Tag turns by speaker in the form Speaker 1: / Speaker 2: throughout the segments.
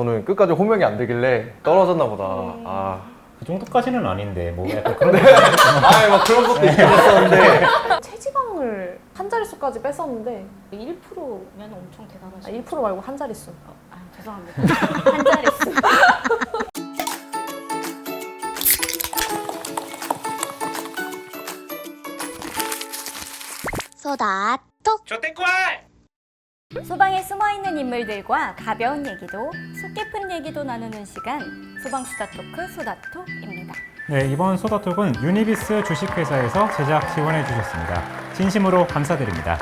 Speaker 1: 저는 끝까지 호명이 안 되길래 떨어졌나 보다. 아,
Speaker 2: 그 정도까지는 아닌데 뭐 약간 그런
Speaker 1: 막 그런 것도 있긴 했었는데.
Speaker 3: 체지방을 한 자릿수까지 뺐었는데
Speaker 4: 1%면 엄청 대단하시죠.
Speaker 3: 1% 말고 한 자릿수.
Speaker 4: 죄송합니다. 한 자릿수.
Speaker 5: 소다톡
Speaker 4: 소방에 숨어있는 인물들과 가벼운 얘기도 속 깊은 얘기도 나누는 시간 소방수다 토크 소다톡입니다.
Speaker 2: 네, 이번 소다톡은 유니비스 주식회사에서 제작 지원해 주셨습니다. 진심으로 감사드립니다.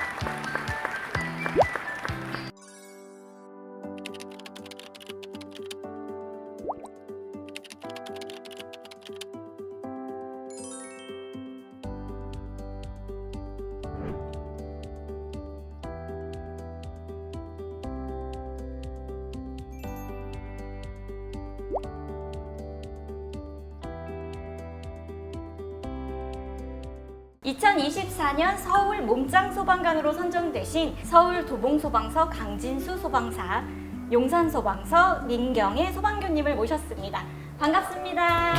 Speaker 4: (2024년) 서울 몸짱 소방관으로 선정되신 서울 도봉소방서 강진수 소방사, 용산소방서 민경애 소방교님을 모셨습니다. 반갑습니다.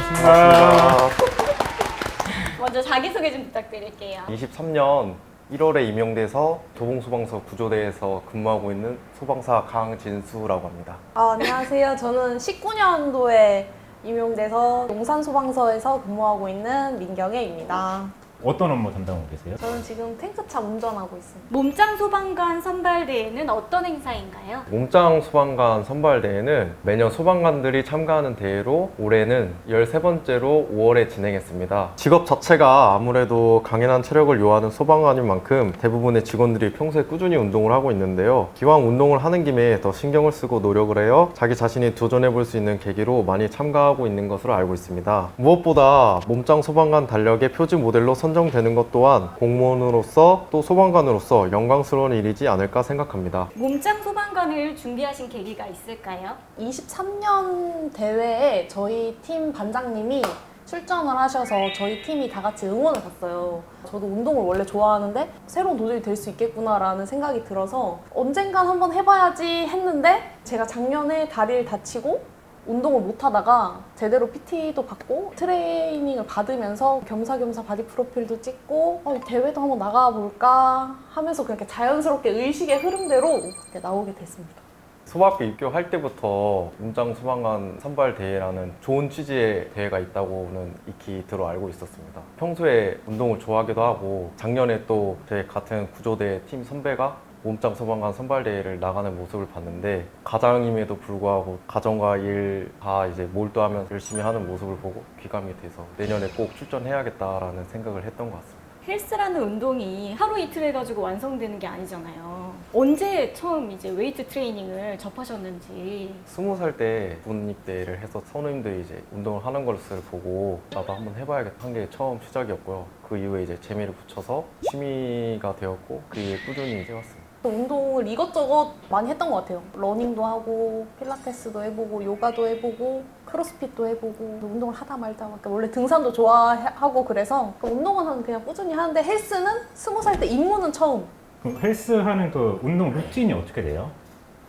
Speaker 4: 먼저 자기소개 좀 부탁드릴게요.
Speaker 1: 23년 1월에 임용돼서 도봉소방서 구조대에서 근무하고 있는 소방사 강진수라고 합니다.
Speaker 3: 안녕하세요. 저는 19년도에 임용돼서 용산소방서에서 근무하고 있는 민경애입니다.
Speaker 2: 어떤 업무 담당하고 계세요?
Speaker 3: 저는 지금 탱크차 운전하고 있습니다.
Speaker 4: 몸짱 소방관 선발대회는 어떤 행사인가요?
Speaker 1: 몸짱 소방관 선발대회는 매년 소방관들이 참가하는 대회로 올해는 13번째로 5월에 진행했습니다. 직업 자체가 아무래도 강인한 체력을 요하는 소방관인 만큼 대부분의 직원들이 평소에 꾸준히 운동을 하고 있는데요. 기왕 운동을 하는 김에 더 신경을 쓰고 노력을 해요 자기 자신이 도전해 볼 수 있는 계기로 많이 참가하고 있는 것으로 알고 있습니다. 무엇보다 몸짱 소방관 달력의 표지 모델로 선정되는 것 또한 공무원으로서 또 소방관으로서 영광스러운 일이지 않을까 생각합니다.
Speaker 4: 몸짱 소방관을 준비하신 계기가 있을까요?
Speaker 3: 23년 대회에 저희 팀 반장님이 출전을 하셔서 저희 팀이 다 같이 응원을 갔어요. 저도 운동을 원래 좋아하는데 새로운 도전이 될 수 있겠구나라는 생각이 들어서 언젠간 한번 해봐야지 했는데 제가 작년에 다리를 다치고 운동을 못 하다가 제대로 PT도 받고 트레이닝을 받으면서 겸사겸사 바디 프로필도 찍고 대회도 한번 나가볼까 하면서 그렇게 자연스럽게 의식의 흐름대로 이렇게 나오게 됐습니다.
Speaker 1: 소방학교 입교할 때부터 몸짱 소방관 선발 대회라는 좋은 취지의 대회가 있다고는 익히 들어 알고 있었습니다. 평소에 운동을 좋아하기도 하고 작년에 또 제 같은 구조대 팀 선배가 몸짱 소방관 선발대회를 나가는 모습을 봤는데 가장임에도 불구하고 가정과 일 다 이제 몰두하면서 열심히 하는 모습을 보고 귀감이 돼서 내년에 꼭 출전해야겠다라는 생각을 했던 것 같습니다.
Speaker 4: 헬스라는 운동이 하루 이틀 해가지고 완성되는 게 아니잖아요. 언제 처음 이제 웨이트 트레이닝을 접하셨는지.
Speaker 1: 20살 때 군입대를 해서 선우님들이 이제 운동을 하는 것을 보고 나도 한번 해봐야겠다 한 게 처음 시작이었고요. 그 이후에 이제 재미를 붙여서 취미가 되었고 그 이후에 꾸준히 해왔습니다.
Speaker 3: 운동을 이것저것 많이 했던 것 같아요. 러닝도 하고 필라테스도 해보고 요가도 해보고 크로스핏도 해보고 운동을 하다 말다 원래 등산도 좋아하고 그래서 운동은 그냥 꾸준히 하는데 헬스는 20살 때 입문은 처음.
Speaker 2: 그럼 헬스하는 그 운동 루틴이 어떻게 돼요?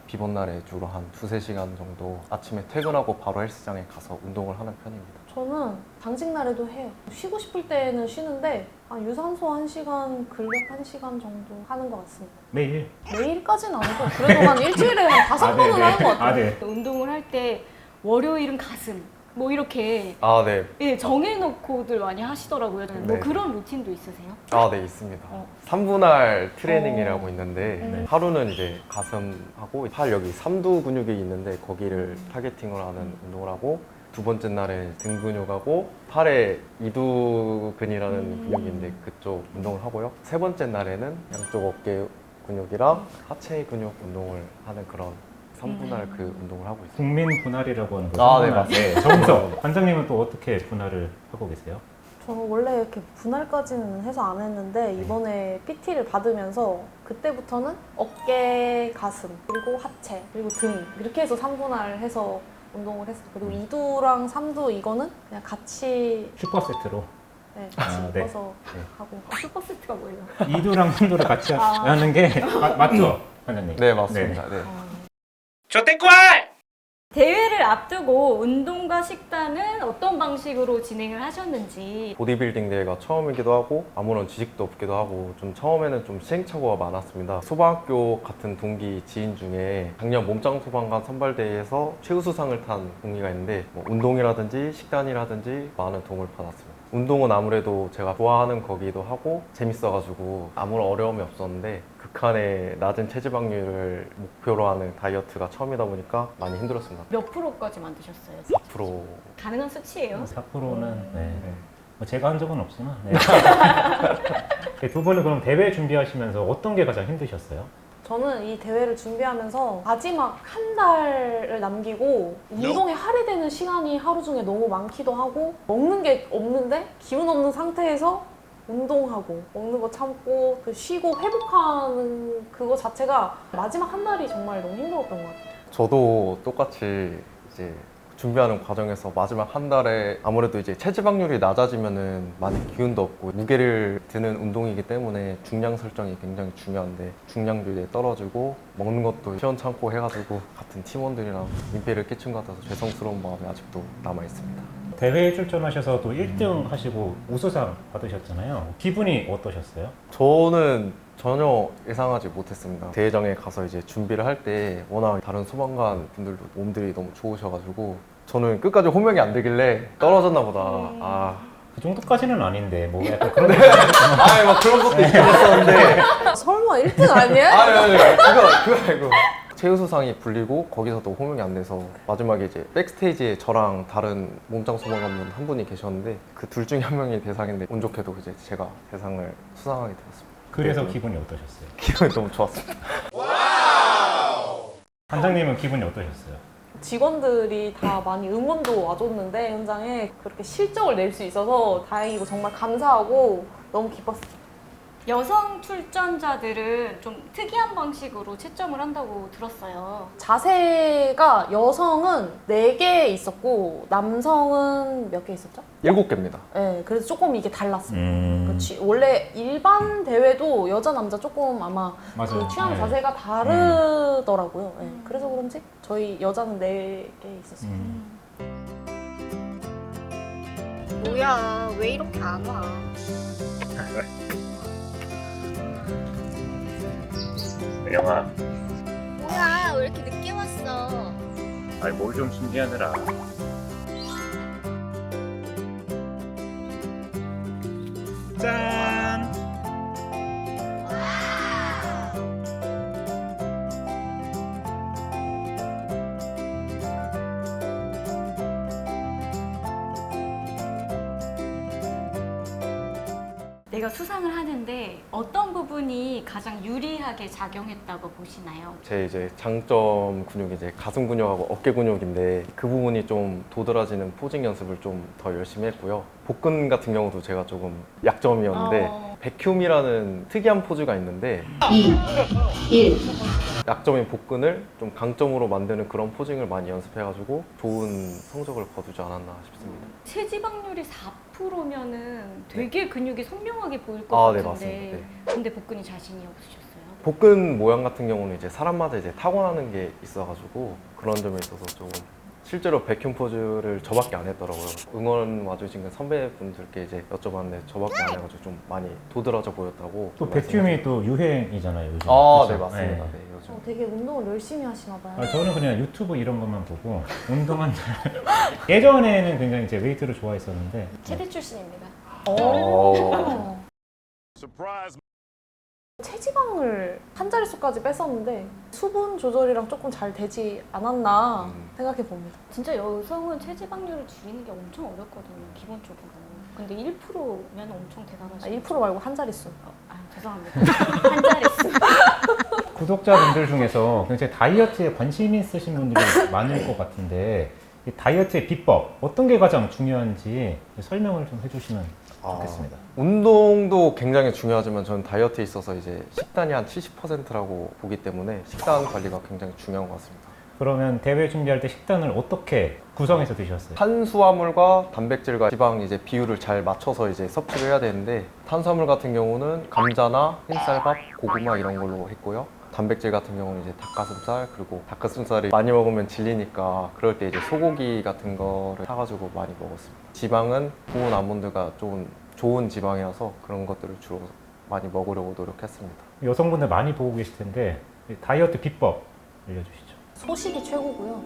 Speaker 1: 비번 날에 주로 한 2~3시간 정도 아침에 퇴근하고 바로 헬스장에 가서 운동을 하는 편입니다.
Speaker 3: 저는 당직 날에도 해요. 쉬고 싶을 때는 쉬는데 유산소 1시간, 근력 1시간 정도 하는 것 같습니다.
Speaker 2: 매일?
Speaker 3: 매일까지는 아니고 그래도 한 일주일에 한 5번은 하는 것 같아요.
Speaker 2: 네.
Speaker 4: 운동을 할 때 월요일은 가슴 뭐 이렇게
Speaker 1: 네.
Speaker 4: 예, 정해놓고들 많이 하시더라고요. 뭐
Speaker 1: 네.
Speaker 4: 그런 루틴도 있으세요?
Speaker 1: 네, 있습니다. 3분할 트레이닝이라고 있는데 하루는 이제 가슴하고 팔 여기 삼두 근육이 있는데 거기를 타겟팅을 하는 운동을 하고 두 번째 날에 등 근육하고 팔에 이두근이라는 근육이 있는데 그쪽 운동을 하고요. 세 번째 날에는 양쪽 어깨 근육이랑 하체 근육 운동을 하는 그런 3분할 그 운동을 하고 있습니다.
Speaker 2: 국민 분할이라고 하는 거죠?
Speaker 1: 네, 맞습니다.
Speaker 2: 정석, 관장님은 또 어떻게 분할을 하고 계세요?
Speaker 3: 저는 원래 이렇게 분할까지는 해서 안 했는데 이번에 PT를 받으면서 그때부터는 어깨, 가슴, 그리고 하체, 그리고 등 이렇게 해서 3분할 해서 운동을 했어요. 그리고 2두랑 3두 이거는 그냥 같이
Speaker 2: 슈퍼세트로
Speaker 3: 같이
Speaker 2: 네.
Speaker 3: 묶어서
Speaker 2: 네.
Speaker 3: 하고.
Speaker 4: 슈퍼세트가 뭐예요?
Speaker 2: 2두랑 3두를 같이 하는 게 맞죠? 관장님?
Speaker 1: 네, 맞습니다. 네.
Speaker 4: 대회 대회를 앞두고 운동과 식단은 어떤 방식으로 진행을 하셨는지.
Speaker 1: 보디빌딩 대회가 처음이기도 하고 아무런 지식도 없기도 하고 좀 처음에는 좀 시행착오가 많았습니다. 소방학교 같은 동기 지인 중에 작년 몸짱 소방관 선발대회에서 최우수상을 탄 동기가 있는데 뭐 운동이라든지 식단이라든지 많은 도움을 받았습니다. 운동은 아무래도 제가 좋아하는 거기도 하고 재밌어가지고 아무런 어려움이 없었는데 극한의 낮은 체지방률을 목표로 하는 다이어트가 처음이다 보니까 많이 힘들었습니다.
Speaker 4: 몇 프로까지 만드셨어요?
Speaker 1: 4%
Speaker 4: 가능한 수치예요?
Speaker 2: 4%는 네. 뭐 제가 한 적은 없지만 네. 네, 두 분은 그럼 대회 준비하시면서 어떤 게 가장 힘드셨어요?
Speaker 3: 저는 이 대회를 준비하면서 마지막 한 달을 남기고 운동에 할애되는 시간이 하루 중에 너무 많기도 하고 먹는 게 없는데 기운 없는 상태에서 운동하고 먹는 거 참고 그 쉬고 회복하는 그거 자체가 마지막 한 달이 정말 너무 힘들었던 것 같아요.
Speaker 1: 저도 똑같이 이제 준비하는 과정에서 마지막 한 달에 아무래도 이제 체지방률이 낮아지면은 많이 기운도 없고 무게를 드는 운동이기 때문에 중량 설정이 굉장히 중요한데 중량도 이제 떨어지고 먹는 것도 시원찮고 해가지고 같은 팀원들이랑 민폐를 끼친 것 같아서 죄송스러운 마음이 아직도 남아 있습니다.
Speaker 2: 대회에 출전하셔서 또 1등 하시고 우수상 받으셨잖아요. 기분이 어떠셨어요?
Speaker 1: 저는 전혀 예상하지 못했습니다. 대회장에 가서 이제 준비를 할 때 워낙 다른 소방관 분들도 몸들이 너무 좋으셔가지고 저는 끝까지 호명이 안 되길래 떨어졌나 보다. 아,
Speaker 2: 그 정도까지는 아닌데 뭐 약간 그런
Speaker 1: 아이 막 그런 것도 있긴 했었는데
Speaker 3: 설마 1등 아니야?
Speaker 1: 아니 그거 아니고 최우수상이 불리고 거기서도 호명이 안 돼서 마지막에 이제 백스테이지에 저랑 다른 몸짱 소방관분 한 분이 계셨는데 그 둘 중에 한 명이 대상인데 운 좋게도 이제 제가 대상을 수상하게 되었습니다.
Speaker 2: 그래서 기분이 어떠셨어요?
Speaker 1: 기분이 너무 좋았습니다.
Speaker 2: 관장님은 기분이 어떠셨어요?
Speaker 3: 직원들이 다 많이 응원도 와줬는데 현장에 그렇게 실적을 낼 수 있어서 다행이고 정말 감사하고 너무 기뻤어요.
Speaker 4: 여성 출전자들은 좀 특이한 방식으로 채점을 한다고 들었어요.
Speaker 3: 자세가 여성은 4개 있었고 남성은 몇 개 있었죠?
Speaker 1: 7개입니다.
Speaker 3: 네, 그래서 조금 이게 달랐어요.
Speaker 2: 음.
Speaker 3: 그렇지. 원래 일반 대회도 여자 남자 조금 아마
Speaker 2: 맞아요.
Speaker 3: 그 취향
Speaker 2: 네.
Speaker 3: 자세가 다르더라고요. 네, 그래서 그런지 저희 여자는 4개 있었어요.
Speaker 5: 뭐야, 왜 이렇게 안 와?
Speaker 6: 영아,
Speaker 5: 뭐야, 왜 이렇게 늦게 왔어?
Speaker 6: 아니 뭘 좀 준비하느라. 짠!
Speaker 4: 내가 수상을 하는데 어떤 부분이 가장 유리하게 작용했다고 보시나요?
Speaker 1: 제 이제 장점 근육이 이제 가슴 근육하고 어깨 근육인데 그 부분이 좀 도드라지는 포징 연습을 좀 더 열심히 했고요. 복근 같은 경우도 제가 조금 약점이었는데 백큐움이라는 특이한 포즈가 있는데
Speaker 7: 2, 1.
Speaker 1: 약점인 복근을 좀 강점으로 만드는 그런 포징을 많이 연습해가지고 좋은 성적을 거두지 않았나 싶습니다.
Speaker 4: 체지방률이 4%면은 되게 근육이 선명하게 보일 것
Speaker 1: 아, 네,
Speaker 4: 같은데
Speaker 1: 맞습니다. 네.
Speaker 4: 근데 복근이 자신이 없으셨어요?
Speaker 1: 복근 모양 같은 경우는 이제 사람마다 이제 타고나는 게 있어가지고 그런 점에 있어서 조금 실제로 백큐 포즈를 저밖에 안 했더라고요. 응원 와주신 그 선배분들께 이제 여쭤봤는데 저밖에 안 해가지고 좀 많이 도드라져 보였다고.
Speaker 2: 또 백큐움이 또 유행이잖아요, 요즘.
Speaker 1: 아,
Speaker 2: 그쵸?
Speaker 1: 네 맞습니다.
Speaker 2: 네.
Speaker 1: 네, 요즘.
Speaker 3: 되게 운동을 열심히 하시나 봐요.
Speaker 2: 아, 저는 그냥 유튜브 이런 것만 보고 운동한 예전에는 굉장히 이제 웨이트를 좋아했었는데
Speaker 4: 체대 출신입니다.
Speaker 1: 오.
Speaker 3: 체지방을 한 자릿수까지 뺐었는데 수분 조절이랑 조금 잘 되지 않았나 생각해 봅니다.
Speaker 4: 진짜 여성은 체지방률을 줄이는 게 엄청 어렵거든요, 기본적으로. 근데 1%면 엄청 대단하시죠.
Speaker 3: 1% 말고 한 자릿수.
Speaker 4: 죄송합니다. 한 자릿수.
Speaker 2: 구독자분들 중에서 굉장히 다이어트에 관심 있으신 분들이 많을 것 같은데 이 다이어트의 비법 어떤 게 가장 중요한지 설명을 좀 해주시면 좋겠습니다.
Speaker 1: 운동도 굉장히 중요하지만 저는 다이어트에 있어서 이제 식단이 한 70%라고 보기 때문에 식단 관리가 굉장히 중요한 것 같습니다.
Speaker 2: 그러면 대회 준비할 때 식단을 어떻게 구성해서 드셨어요?
Speaker 1: 탄수화물과 단백질과 지방 이제 비율을 잘 맞춰서 이제 섭취를 해야 되는데 탄수화물 같은 경우는 감자나 흰쌀밥, 고구마 이런 걸로 했고요. 단백질 같은 경우는 이제 닭가슴살, 그리고 닭가슴살이 많이 먹으면 질리니까 그럴 때 이제 소고기 같은 거를 사가지고 많이 먹었습니다. 지방은 구운 아몬드가 좀 좋은 지방이라서 그런 것들을 주로 많이 먹으려고 노력했습니다.
Speaker 2: 여성분들 많이 보고 계실 텐데 다이어트 비법 알려주시죠.
Speaker 3: 소식이 최고고요.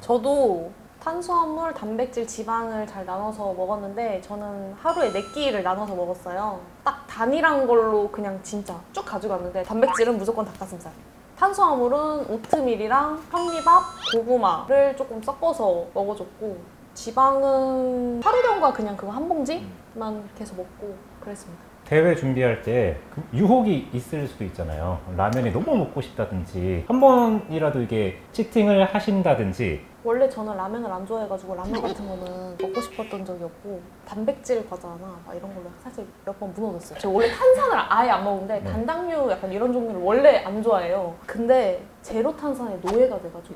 Speaker 3: 저도 탄수화물, 단백질, 지방을 잘 나눠서 먹었는데 저는 하루에 4끼를 나눠서 먹었어요. 딱 단일한 걸로 그냥 진짜 쭉 가져갔는데 단백질은 무조건 닭가슴살. 탄수화물은 오트밀이랑 현미밥, 고구마를 조금 섞어서 먹어줬고 지방은 하루경과 그냥 그거 한 봉지만 계속 먹고 그랬습니다.
Speaker 2: 대회 준비할 때 유혹이 있을 수도 있잖아요. 라면이 너무 먹고 싶다든지 한 번이라도 이게 치팅을 하신다든지.
Speaker 3: 원래 저는 라면을 안 좋아해가지고 라면 같은 거는 먹고 싶었던 적이 없고 단백질 과자나 막 이런 걸로 사실 몇 번 무너졌어요. 제가 원래 탄산을 아예 안 먹는데 단당류 약간 이런 종류를 원래 안 좋아해요. 근데 제로 탄산에 노예가 돼가지고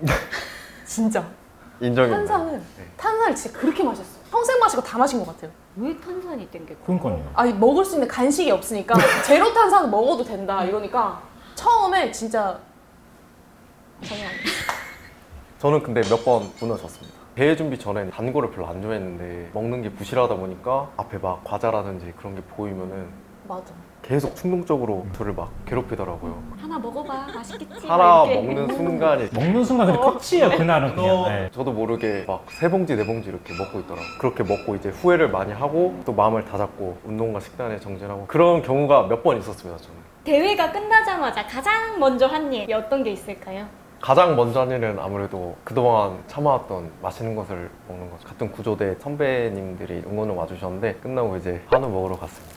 Speaker 3: 진짜
Speaker 1: 인정입니다.
Speaker 3: 탄산을 진짜 그렇게 마셨어요. 평생 마시고 다 마신 것 같아요.
Speaker 4: 왜 탄산이 땡겼고?
Speaker 2: 그러니까요.
Speaker 3: 아니 먹을 수 있는 간식이 없으니까 제로 탄산 먹어도 된다 이러니까 처음에 진짜 장난 아니에요.
Speaker 1: 저는 근데 몇 번 무너졌습니다. 대회 준비 전에 단 거를 별로 안 좋아했는데 먹는 게 부실하다 보니까 앞에 막 과자라든지 그런 게 보이면은
Speaker 3: 맞아.
Speaker 1: 계속 충동적으로 저를 막 괴롭히더라고요.
Speaker 4: 하나 먹어봐, 맛있겠지.
Speaker 1: 하나
Speaker 4: 막 이렇게.
Speaker 1: 먹는 순간이
Speaker 2: 먹는 순간 그냥 끝이에요. 그날은 그냥. 네.
Speaker 1: 저도 모르게 막 3봉지, 4봉지 이렇게 먹고 있더라고요. 그렇게 먹고 이제 후회를 많이 하고 또 마음을 다잡고 운동과 식단에 정진하고 그런 경우가 몇 번 있었습니다, 저는.
Speaker 4: 대회가 끝나자마자 가장 먼저 한 일이 어떤 게 있을까요?
Speaker 1: 가장 먼저 한 일은 아무래도 그동안 참아왔던 맛있는 것을 먹는 거죠. 같은 구조대 선배님들이 응원을 와주셨는데 끝나고 이제 한우 먹으러 갔습니다.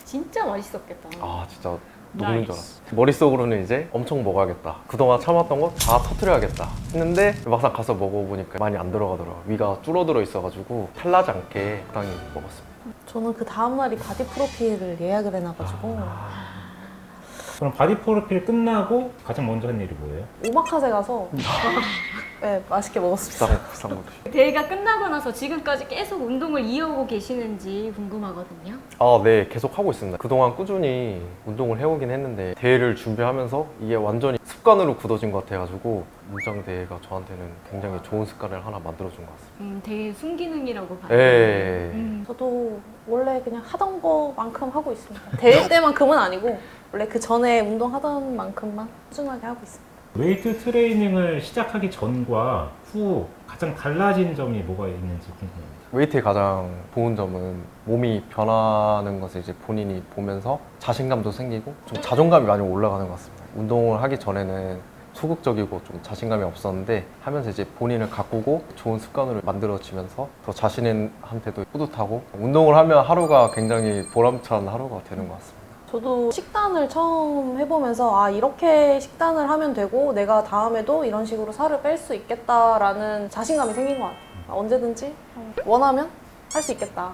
Speaker 4: 진짜 맛있었겠다.
Speaker 1: 아 진짜 녹는 줄 알았어. 머릿속으로는 이제 엄청 먹어야겠다. 그동안 참았던 거 다 터뜨려야겠다 했는데 막상 가서 먹어보니까 많이 안 들어가더라고요. 위가 줄어들어 있어가지고 탈나지 않게 적당히 먹었습니다.
Speaker 3: 저는 그 다음날이 바디 프로필을 예약을 해놔가지고
Speaker 2: 그럼 바디 프로필 끝나고 가장 먼저 한 일이 뭐예요?
Speaker 3: 오마카세 가서 네, 맛있게 먹었습니다.
Speaker 1: 비싼 것도.
Speaker 4: 대회가 끝나고 나서 지금까지 계속 운동을 이어오고 계시는지 궁금하거든요.
Speaker 1: 아, 네, 계속 하고 있습니다. 그동안 꾸준히 운동을 해오긴 했는데 대회를 준비하면서 이게 완전히 습관으로 굳어진 것 같아가지고 문장 대회가 저한테는 굉장히 좋은 습관을 하나 만들어준 것 같습니다.
Speaker 4: 되게 순기능이라고 봐요.
Speaker 1: 네.
Speaker 3: 저도 원래 그냥 하던 거만큼 하고 있습니다. 대회 때만큼은 아니고 원래 그 전에 운동하던 만큼만 꾸준하게 하고 있습니다.
Speaker 2: 웨이트 트레이닝을 시작하기 전과 후 가장 달라진 점이 뭐가 있는지 궁금합니다.
Speaker 1: 웨이트의 가장 좋은 점은 몸이 변하는 것을 이제 본인이 보면서 자신감도 생기고 좀 자존감이 많이 올라가는 것 같습니다. 운동을 하기 전에는 소극적이고 좀 자신감이 없었는데 하면서 이제 본인을 가꾸고 좋은 습관으로 만들어지면서 더 자신한테도 뿌듯하고 운동을 하면 하루가 굉장히 보람찬 하루가 되는 것 같습니다.
Speaker 3: 저도 식단을 처음 해보면서 아 이렇게 식단을 하면 되고 내가 다음에도 이런 식으로 살을 뺄 수 있겠다라는 자신감이 생긴 것 같아요. 언제든지 원하면 할 수 있겠다.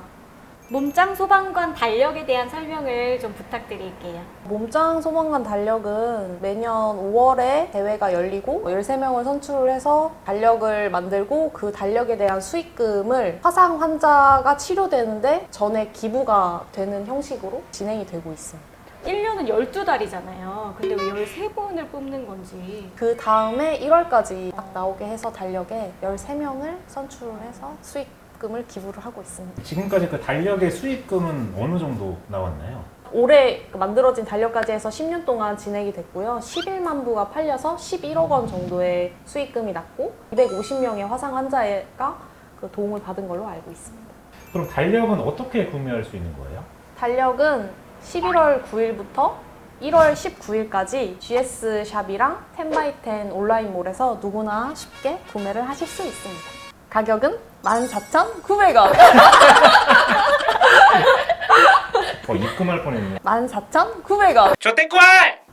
Speaker 4: 몸짱 소방관 달력에 대한 설명을 좀 부탁드릴게요.
Speaker 3: 몸짱 소방관 달력은 매년 5월에 대회가 열리고 13명을 선출을 해서 달력을 만들고 그 달력에 대한 수익금을 화상 환자가 치료되는데 전액 기부가 되는 형식으로 진행이 되고 있습니다.
Speaker 4: 1년은 12달이잖아요. 근데 왜 13번을 뽑는 건지.
Speaker 3: 그 다음에 1월까지 딱 나오게 해서 달력에 13명을 선출을 해서 수익금을 기부를 하고 있습니다.
Speaker 2: 지금까지 그 달력의 수익금은 어느 정도 나왔나요?
Speaker 3: 올해 만들어진 달력까지 해서 10년 동안 진행이 됐고요. 11만 부가 팔려서 11억 원 정도의 수익금이 났고 250명의 화상 환자가 그 도움을 받은 걸로 알고 있습니다.
Speaker 2: 그럼 달력은 어떻게 구매할 수 있는 거예요?
Speaker 3: 달력은 11월 9일부터 1월 19일까지 GS샵이랑 10x10 온라인몰에서 누구나 쉽게 구매를 하실 수 있습니다. 가격은 14,900원.
Speaker 2: 입금할 뻔했네.
Speaker 3: 14,900원.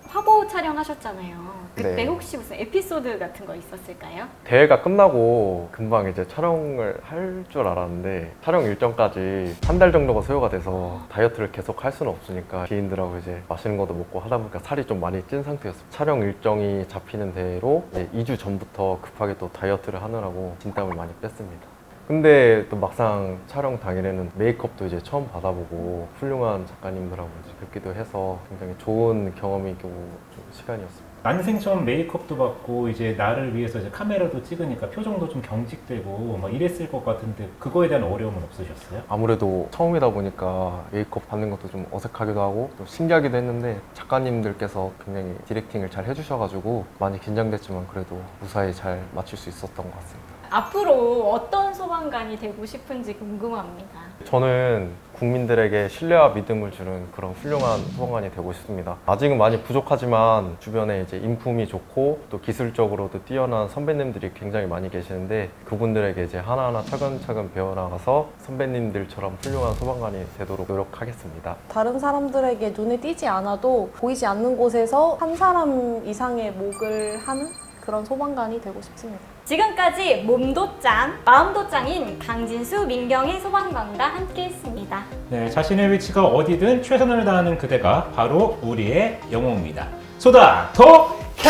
Speaker 4: 화보 촬영하셨잖아요. 그때
Speaker 1: 네.
Speaker 4: 혹시 무슨 에피소드 같은 거 있었을까요?
Speaker 1: 대회가 끝나고 금방 이제 촬영을 할 줄 알았는데 촬영 일정까지 한 달 정도가 소요가 돼서 다이어트를 계속 할 수는 없으니까 지인들하고 이제 맛있는 것도 먹고 하다 보니까 살이 좀 많이 찐 상태였어요. 촬영 일정이 잡히는 대로 이제 2주 전부터 급하게 또 다이어트를 하느라고 진땀을 많이 뺐습니다. 근데 또 막상 촬영 당일에는 메이크업도 이제 처음 받아보고 훌륭한 작가님들하고 이제 뵙기도 해서 굉장히 좋은 경험이고 좀 시간이었습니다.
Speaker 2: 난생 처음 메이크업도 받고 이제 나를 위해서 이제 카메라도 찍으니까 표정도 좀 경직되고 막 이랬을 것 같은데 그거에 대한 어려움은 없으셨어요?
Speaker 1: 아무래도 처음이다 보니까 메이크업 받는 것도 좀 어색하기도 하고 또 신기하기도 했는데 작가님들께서 굉장히 디렉팅을 잘 해주셔가지고 많이 긴장됐지만 그래도 무사히 잘 마칠 수 있었던 것 같습니다.
Speaker 4: 앞으로 어떤 소방관이 되고 싶은지 궁금합니다.
Speaker 1: 저는 국민들에게 신뢰와 믿음을 주는 그런 훌륭한 소방관이 되고 싶습니다. 아직은 많이 부족하지만 주변에 이제 인품이 좋고 또 기술적으로도 뛰어난 선배님들이 굉장히 많이 계시는데 그분들에게 이제 하나하나 차근차근 배워나가서 선배님들처럼 훌륭한 소방관이 되도록 노력하겠습니다.
Speaker 3: 다른 사람들에게 눈에 띄지 않아도 보이지 않는 곳에서 한 사람 이상의 목을 하는 그런 소방관이 되고 싶습니다.
Speaker 4: 지금까지 몸도 짱, 마음도 짱인 강진수, 민경희 소방관과 함께했습니다.
Speaker 2: 네, 자신의 위치가 어디든 최선을 다하는 그대가 바로 우리의 영웅입니다. 소다 토 캬!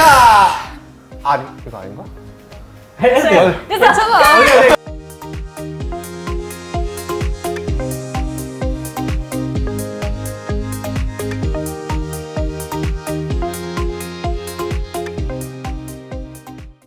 Speaker 1: 아니 이거 아닌가?
Speaker 2: 해야 돼요.
Speaker 4: 그래서